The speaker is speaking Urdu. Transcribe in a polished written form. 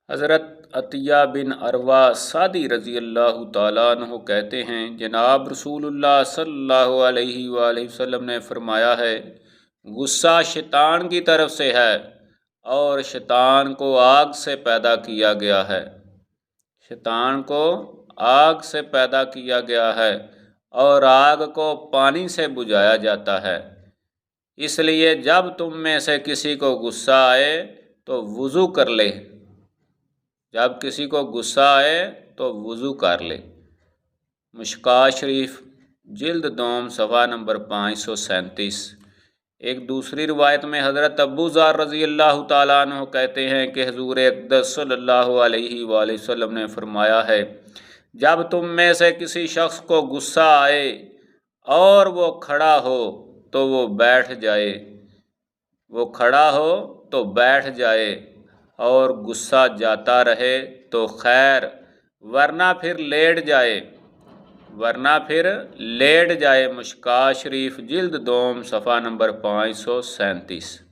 حضرت عطیہ بن عروہ سعدی رضی اللہ تعالیٰ عنہ کہتے ہیں، جناب رسول اللہ صلی اللہ علیہ وآلہ وسلم نے فرمایا ہے، غصہ شیطان کی طرف سے ہے اور شیطان کو آگ سے پیدا کیا گیا ہے۔ شیطان کو آگ سے پیدا کیا گیا ہے اور آگ کو پانی سے بجھایا جاتا ہے۔ اس لیے جب تم میں سے کسی کو غصہ آئے تو وضو کر لے۔ جب کسی کو غصہ آئے تو وضو کر لے۔ مشکوٰۃ شریف جلد دوم صفحہ نمبر 537۔ ایک دوسری روایت میں حضرت ابو ذر رضی اللہ تعالیٰ عنہ کہتے ہیں کہ حضور اقدس صلی اللہ علیہ وآلہ وسلم نے فرمایا ہے، جب تم میں سے کسی شخص کو غصہ آئے اور وہ کھڑا ہو تو وہ بیٹھ جائے۔ وہ کھڑا ہو تو بیٹھ جائے اور غصہ جاتا رہے تو خیر، ورنہ پھر لیٹ جائے۔ مشکوٰۃ شریف جلد دوم صفحہ نمبر 537۔